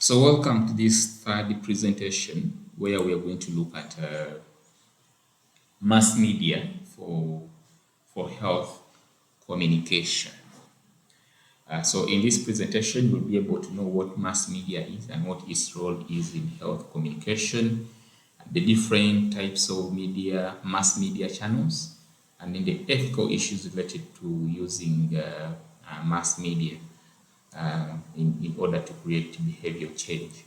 So welcome to this third presentation where we are going to look at mass media for health communication. So in this presentation, you'll be able to know what mass media is and what its role is in health communication, the different types of media, mass media channels, and then the ethical issues related to using mass media in order to create behavior change,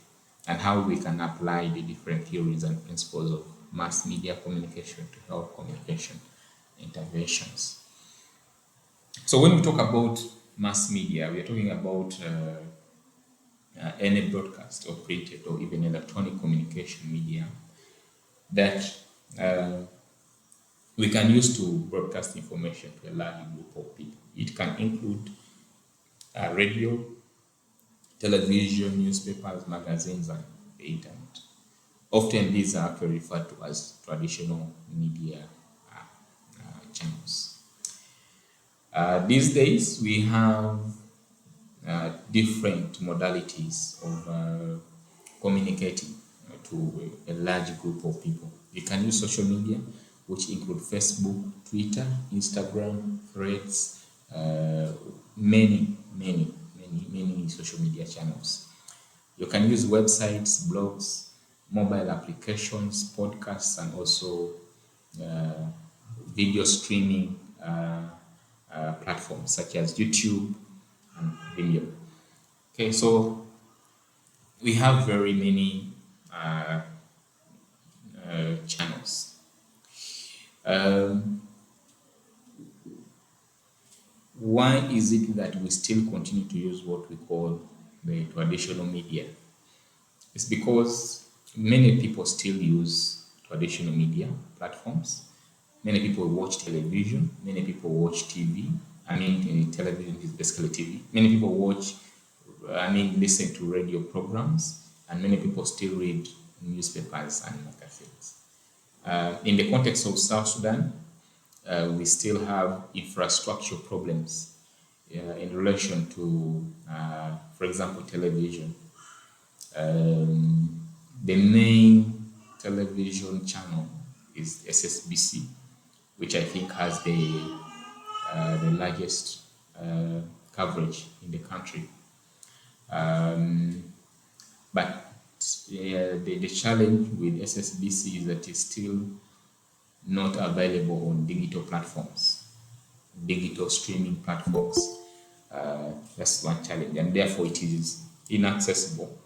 and how we can apply the different theories and principles of mass media communication to health communication interventions. So when we talk about mass media, we are talking about any broadcast or printed or even electronic communication media that uh, we can use to broadcast information to a large group of people. It can include radio, television, newspapers, magazines, and the internet. Often these are actually referred to as traditional media channels. These days, we have different modalities of communicating to a large group of people. You can use social media, which include Facebook, Twitter, Instagram, Threads, many social media channels. You can use websites, blogs, mobile applications, podcasts, and also uh, video streaming platforms such as YouTube and Vimeo. Okay, so we have very many channels. Um, why is it that we still continue to use what we call the traditional media? It's because many people still use traditional media platforms. Many people watch television. Many people watch TV. Television is basically TV. Many people listen to radio programs, and many people still read newspapers and magazines. In the context of South Sudan, we still have infrastructure problems in relation to, for example, television. The main television channel is SSBC, which I think has the largest coverage in the country. But the challenge with SSBC is that it's still not available on digital platforms, digital streaming platforms. That's one challenge, and therefore it is inaccessible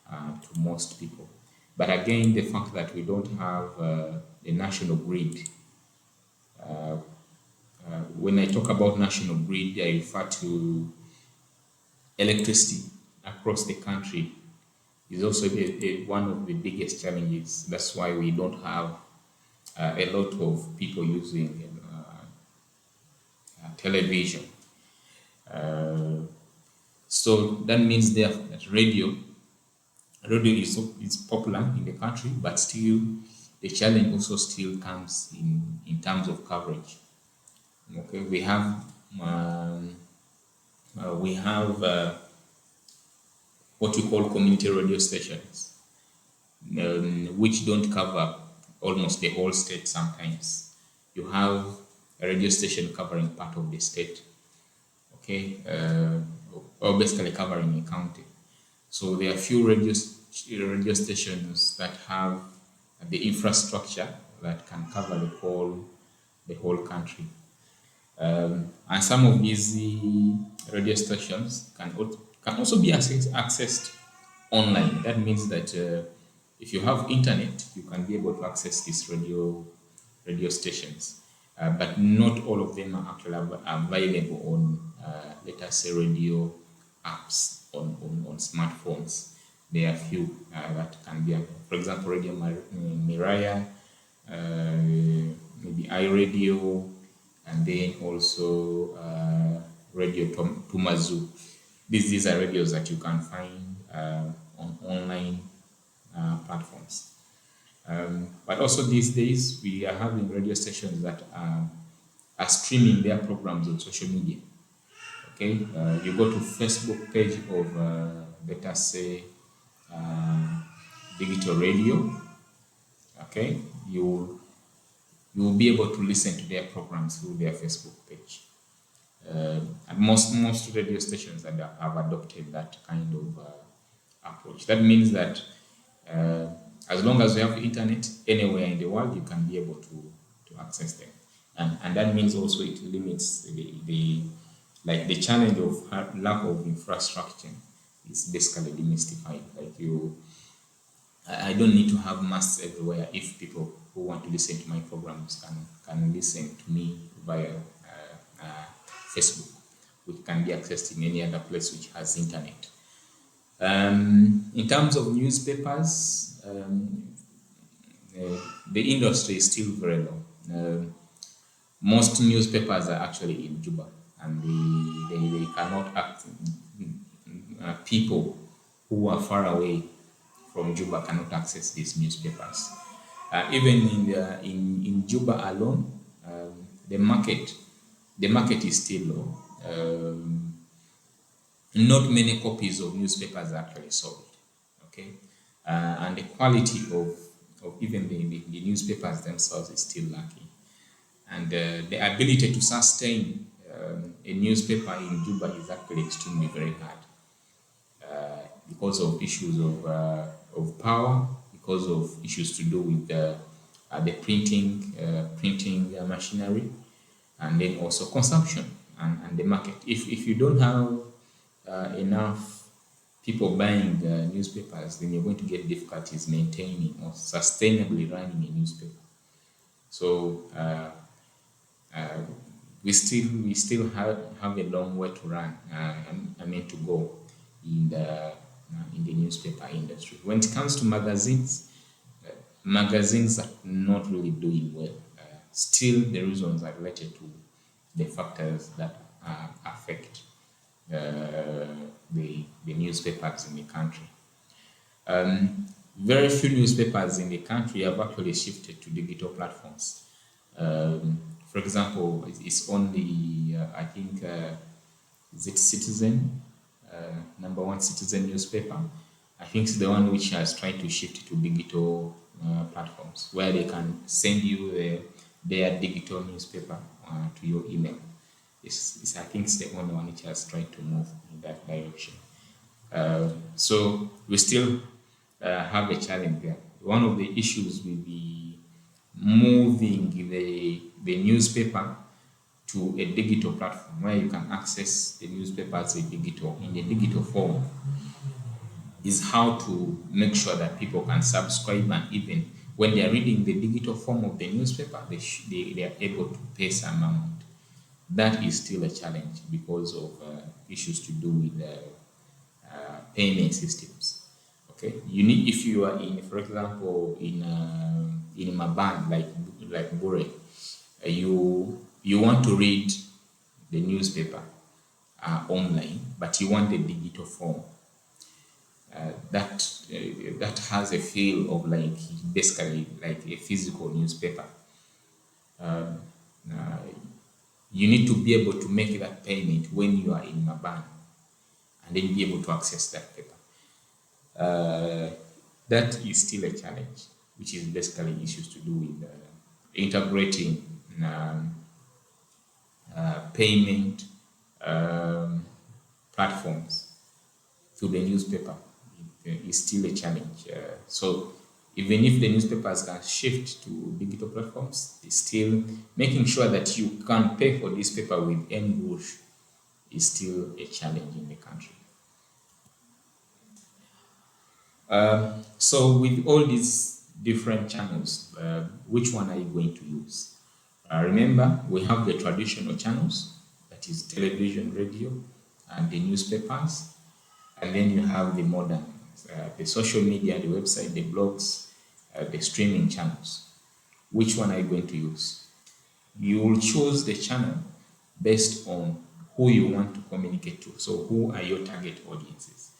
to most people. But again, the fact that we don't have a national grid. When I talk about national grid, I refer to electricity across the country is also one of the biggest challenges. That's why we don't have a lot of people using television. So that means therefore that radio is popular in the country, but still the challenge also still comes in terms of coverage. Okay, um, we have what we call community radio stations, which don't cover almost the whole state sometimes. You have a radio station covering part of the state, okay, or basically covering a county. So there are few radio stations that have the infrastructure that can cover the whole country. And some of these radio stations can also be accessed online. That means that if you have internet, you can be able to access these radio stations. But not all of them are actually available on, let us say, radio apps on smartphones. There are few that can be, for example, Radio Miraya, maybe iRadio, and then also Radio Tumazu. These are radios that you can find on online platforms. But also these days, we are having radio stations that are streaming their programs on social media. Okay, you go to Facebook page of, let us say, uh, digital radio. Okay, you will be able to listen to their programs through their Facebook page. And most radio stations have adopted that kind of approach. That means that uh, as long as you have internet anywhere in the world, you can be able to access them. And that means also it limits the challenge of lack of infrastructure is basically demystified. Like I don't need to have masts everywhere if people who want to listen to my programs can listen to me via Facebook, which can be accessed in any other place which has internet. In terms of newspapers, the industry is still very low. Most newspapers are actually in Juba, and they cannot act. People who are far away from Juba cannot access these newspapers. Even in Juba alone, the market is still low. Not many copies of newspapers are actually sold. Okay, and the quality of even the newspapers themselves is still lacking, and the ability to sustain a newspaper in Juba is actually extremely very hard because of issues of power, because of issues to do with the printing machinery, and then also consumption and the market. If you don't have enough people buying newspapers, then you're going to get difficulties maintaining or sustainably running a newspaper. So we still have a long way to run. To go in the newspaper industry. When it comes to magazines, magazines are not really doing well. Still, the reasons are related to the factors that affect the newspapers in the country. Very few newspapers in the country have actually shifted to digital platforms. For example, it's only, I think, is it Citizen, number one Citizen newspaper? I think it's the one which has tried to shift to digital platforms where they can send you their digital newspaper to your email. I think it's the only one which has tried to move in that direction. So we still have a challenge there. One of the issues will be moving the newspaper to a digital platform where you can access the newspapers in the digital form, is how to make sure that people can subscribe, and even when they are reading the digital form of the newspaper, they are able to pay some amount. That is still a challenge because of issues to do with payment systems. Okay, you need, if you are in, for example, in Maban, like Bure, you want to read the newspaper online, but you want the digital form. That has a feel of basically like a physical newspaper. You need to be able to make that payment when you are in Maban, and then be able to access that paper. That is still a challenge, which is basically issues to do with integrating payment platforms to the newspaper. Is still a challenge. So even if the newspapers can shift to digital platforms, it's still making sure that you can pay for this paper with N-Bush is still a challenge in the country. So with all these different channels, which one are you going to use? Remember, we have the traditional channels, that is television, radio, and the newspapers. And then you have the modern, the social media, the website, the blogs, the streaming channels. Which one are you going to use? You will choose the channel based on who you want to communicate to. So who are your target audiences?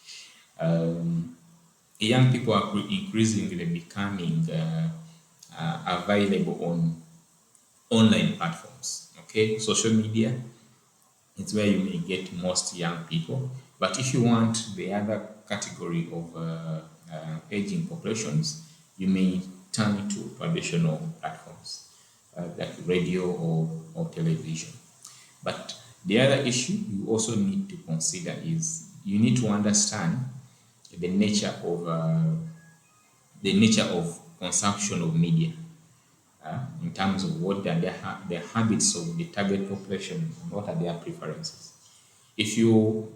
Young people are increasingly becoming available on online platforms. Okay, social media, it's where you may get most young people. But if you want the other category of aging populations, you may turn to traditional platforms like radio or television. But the other issue you also need to consider is you need to understand the nature of consumption of media in terms of what are their habits of the target population and what are their preferences. If you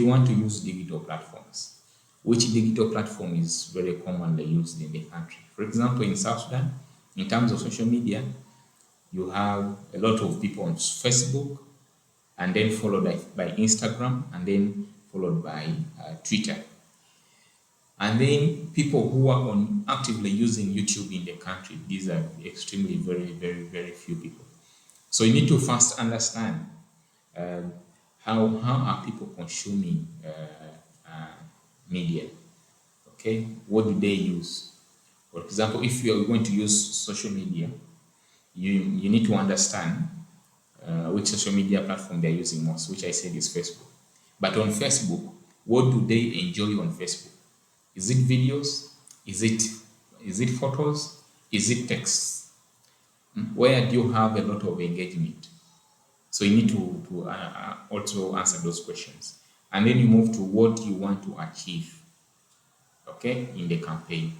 want to use digital platforms, which digital platform is very commonly used in the country? For example, in South Sudan, in terms of social media, you have a lot of people on Facebook, and then followed by Instagram, and then followed by Twitter. And then people who are actively using YouTube in the country, these are extremely very few people. So you need to first understand how are people consuming media. Okay, what do they use? For example, if you are going to use social media, you need to understand which social media platform they're using most, which I said is Facebook. But on Facebook, what do they enjoy on Facebook? Is it videos? Is it photos? Is it text? Where do you have a lot of engagement? So you need to also answer those questions. And then you move to what you want to achieve, okay, in the campaign.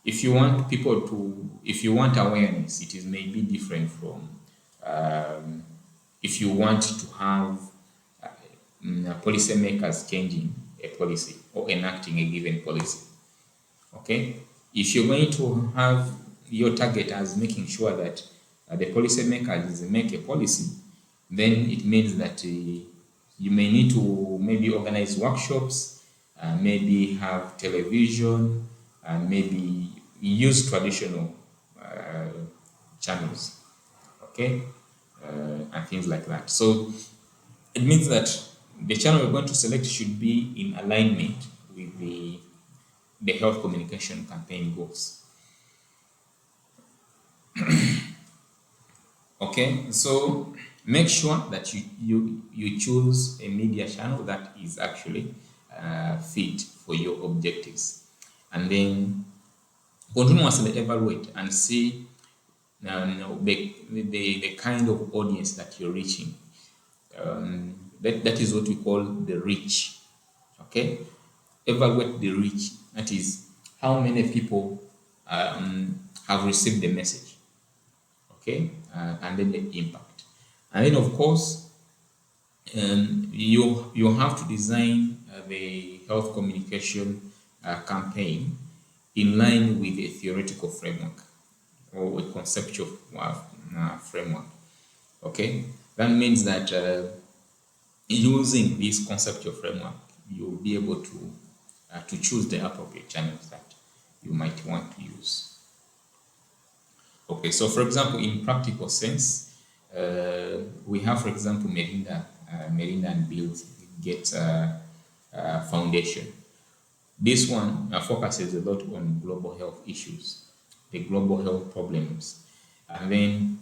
If you want awareness, it is maybe different from if you want to have policymakers changing a policy or enacting a given policy. Okay, if you're going to have your target as making sure that the policymakers make a policy, then it means that you may need to maybe organize workshops, maybe have television, and maybe use traditional channels, okay, and things like that. So it means that the channel we're going to select should be in alignment with the health communication campaign goals. Okay, so make sure that you choose a media channel that is actually fit for your objectives, and then continuously evaluate and see the kind of audience that you're reaching. That is what we call the reach. Okay, evaluate the reach. That is how many people have received the message. Okay, and then the impact, and then of course you have to design the health communication campaign in line with a theoretical framework or a conceptual framework. Okay, that means that using this conceptual framework, you'll be able to choose the appropriate channels that you might want to use. Okay, so for example, in practical sense, we have, for example, Melinda and Bill Gates Foundation. This one focuses a lot on global health issues, the global health problems, and then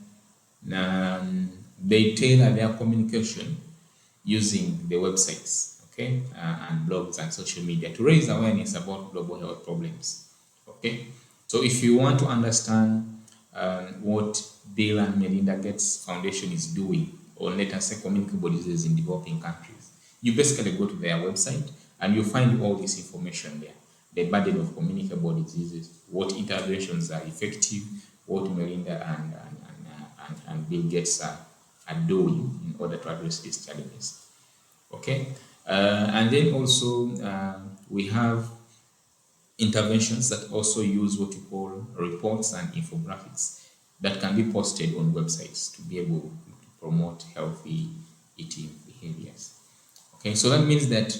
they tailor their communication using the websites, okay, and blogs and social media to raise awareness about global health problems. Okay, so if you want to understand what Bill and Melinda Gates Foundation is doing, or let us say communicable diseases in developing countries, you basically go to their website and you find all this information there. The burden of communicable diseases, what interventions are effective, what Melinda and Bill Gates are doing in order to address these challenges. Okay, and then also we have interventions that also use what you call reports and infographics that can be posted on websites to be able to promote healthy eating behaviors. Okay, so that means that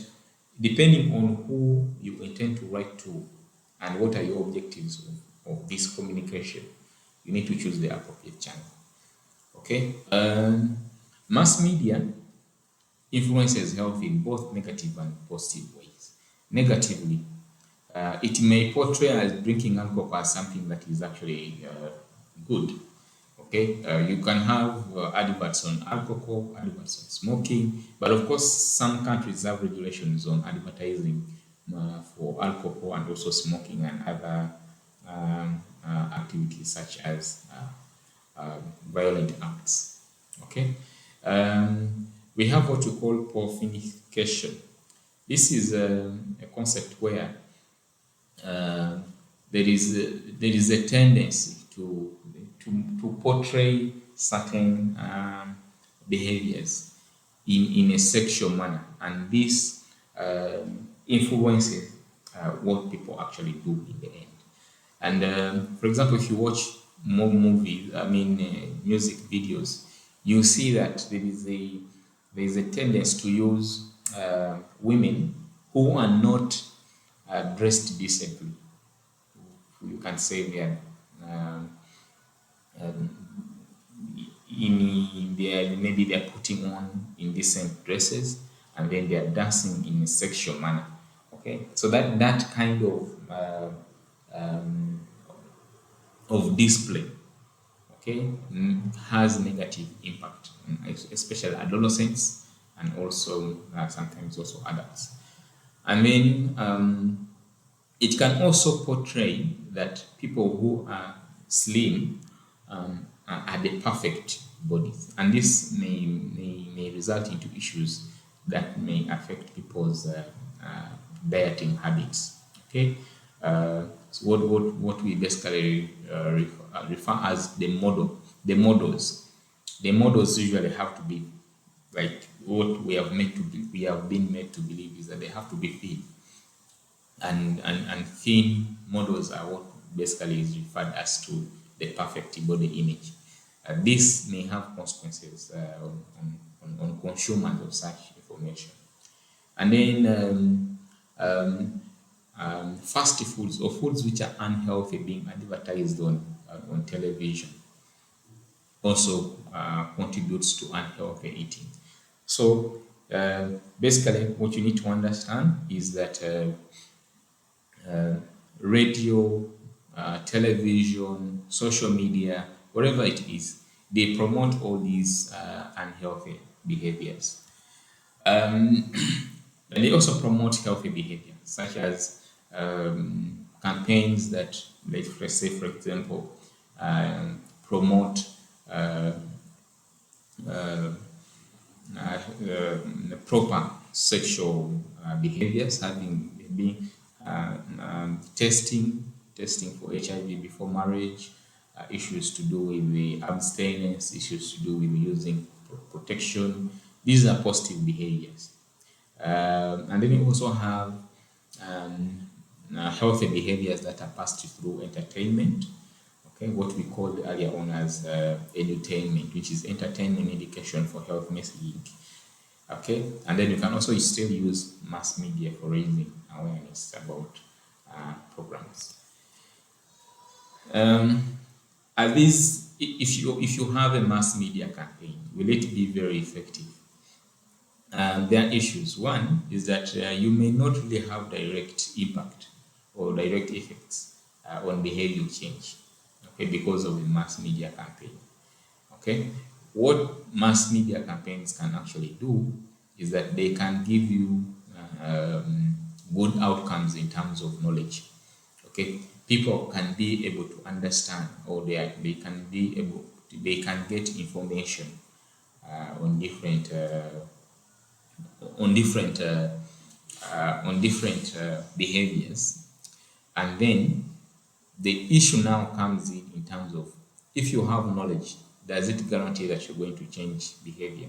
depending on who you intend to write to and what are your objectives of this communication, you need to choose the appropriate channel. Okay, mass media influences health in both negative and positive ways. Negatively, it may portray as drinking alcohol as something that is actually good. Okay, you can have adverts on alcohol, adverts on smoking, but of course, some countries have regulations on advertising for alcohol and also smoking and other activities such as violent acts. Okay, we have what we call pornification. This is a concept where uh, there is a tendency to portray certain behaviors in a sexual manner, and this influences what people actually do in the end. And for example, if you watch more movies, music videos, you see that there is a tendency to use women who are not dressed decently. You can say they are um, maybe they are putting on indecent dresses and then they are dancing in a sexual manner. Okay, so that kind of display, okay, has negative impact on especially adolescents and also sometimes also adults. And then it can also portray that people who are slim are the perfect bodies, and this may result into issues that may affect people's dieting habits. Okay, so what we basically refer as the models usually have to be like what we have been made to believe is that they have to be thin, and thin models are what basically is referred as to the perfect body image. This may have consequences on consumers of such information. And then fast foods or foods which are unhealthy being advertised on television also contributes to unhealthy eating. So basically, what you need to understand is that radio, television, social media, whatever it is, they promote all these unhealthy behaviors. And they also promote healthy behavior, such as campaigns that, let's say, for example, promote proper sexual behaviors, having being testing for HIV before marriage, issues to do with the abstinence, issues to do with using protection. These are positive behaviors. And then you also have healthy behaviors that are passed through entertainment. Okay, what we called earlier on as edutainment, which is entertainment education for health messaging. Okay, and then you can also still use mass media for raising awareness about programs. Are these, if you have a mass media campaign, will it be very effective? There are issues. One is that you may not really have direct impact or direct effects on behavior change, okay, because of the mass media campaign. Okay, what mass media campaigns can actually do is that they can give you good outcomes in terms of knowledge. Okay, people can be able to understand, or they can be able they can get information on different behaviors. And then the issue now comes in terms of, if you have knowledge, does it guarantee that you're going to change behavior?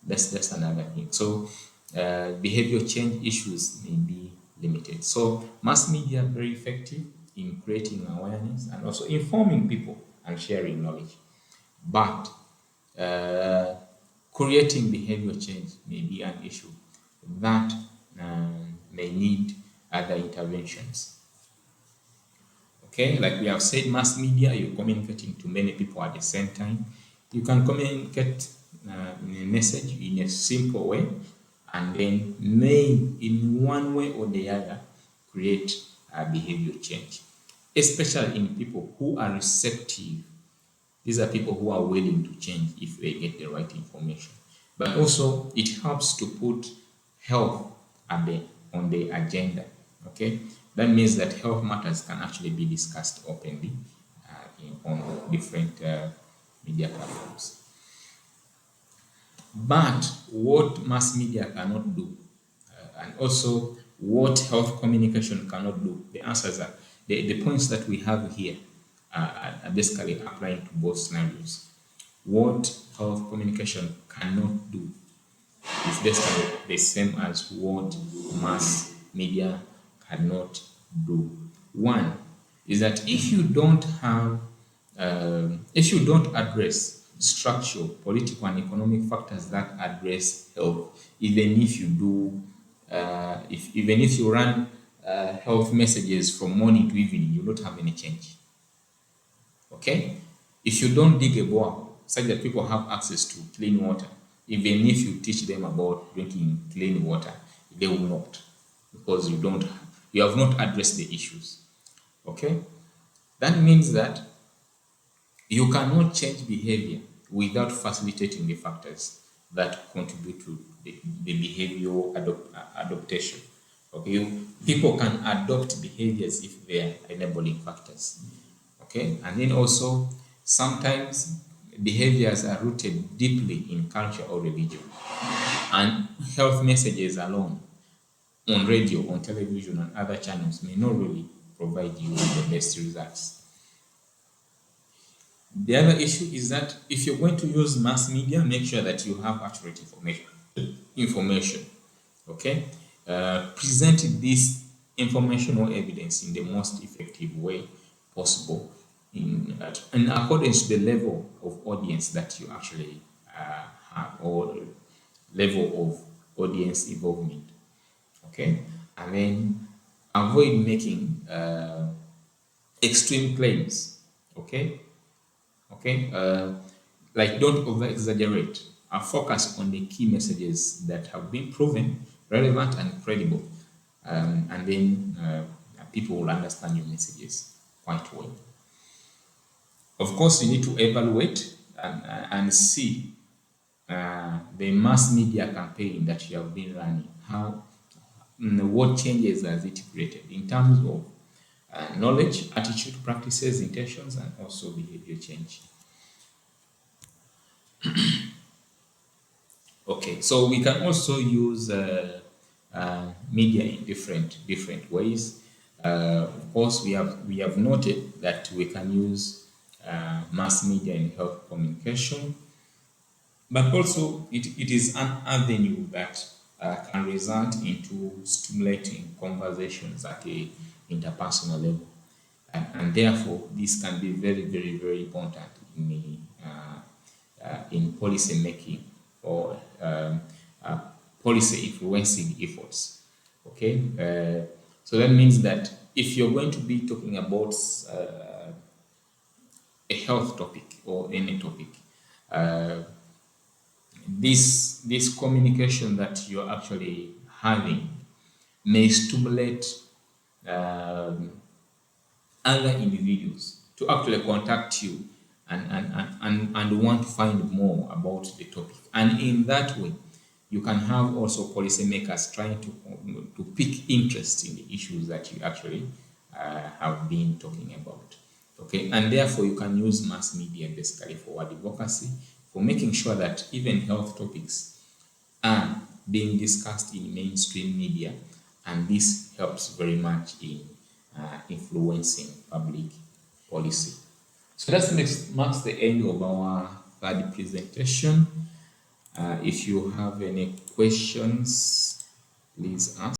That's another thing. So behavior change issues may be limited. So mass media are very effective in creating awareness and also informing people and sharing knowledge. But creating behavior change may be an issue that may need other interventions. Okay, like we have said, mass media, you're communicating to many people at the same time. You can communicate in a message in a simple way, and then may, in one way or the other, create a behavior change, especially in people who are receptive. These are people who are willing to change if they get the right information. But also, it helps to put health on the agenda. Okay, that means that health matters can actually be discussed openly on different media platforms. But what mass media cannot do, and also what health communication cannot do, the answers are the points that we have here are basically applying to both scenarios. What health communication cannot do is basically the same as what mass media cannot do. One is that if you don't address structural, political, and economic factors that address health, even if you do, even if you run health messages from morning to evening, you don't have any change. Okay, if you don't dig a borehole such that people have access to clean water, even if you teach them about drinking clean water, they will not, because you have not addressed the issues. Okay, that means that you cannot change behavior without facilitating the factors that contribute to the behavioral adaptation. Okay, people can adopt behaviors if they are enabling factors. Okay, and then also sometimes behaviors are rooted deeply in culture or religion, and health messages alone on radio, on television, and other channels may not really provide you with the best results. The other issue is that if you're going to use mass media, make sure that you have accurate information. Okay, present this information or evidence in the most effective way possible, in accordance to the level of audience that you actually have, or level of audience involvement. Okay, and then avoid making extreme claims. Okay, like don't over exaggerate and focus on the key messages that have been proven relevant and credible, and then people will understand your messages quite well. Of course, you need to evaluate and see the mass media campaign that you have been running. What changes has it created in terms of knowledge, attitude, practices, intentions, and also behavior change. Okay, so we can also use media in different ways. Of course, we have noted that we can use mass media in health communication, but also it is an avenue that can result into stimulating conversations at a interpersonal level, and therefore this can be very important in policy making or policy influencing efforts. Okay, so that means that if you're going to be talking about a health topic or any topic, this communication that you're actually having may stimulate other individuals to actually contact you and want to find more about the topic. And in that way, you can have also policymakers trying to pick interest in the issues that you actually have been talking about. Okay, and therefore you can use mass media basically for advocacy, for making sure that even health topics are being discussed in mainstream media, and this helps very much in influencing public policy. So that marks the end of our third presentation. If you have any questions, please ask.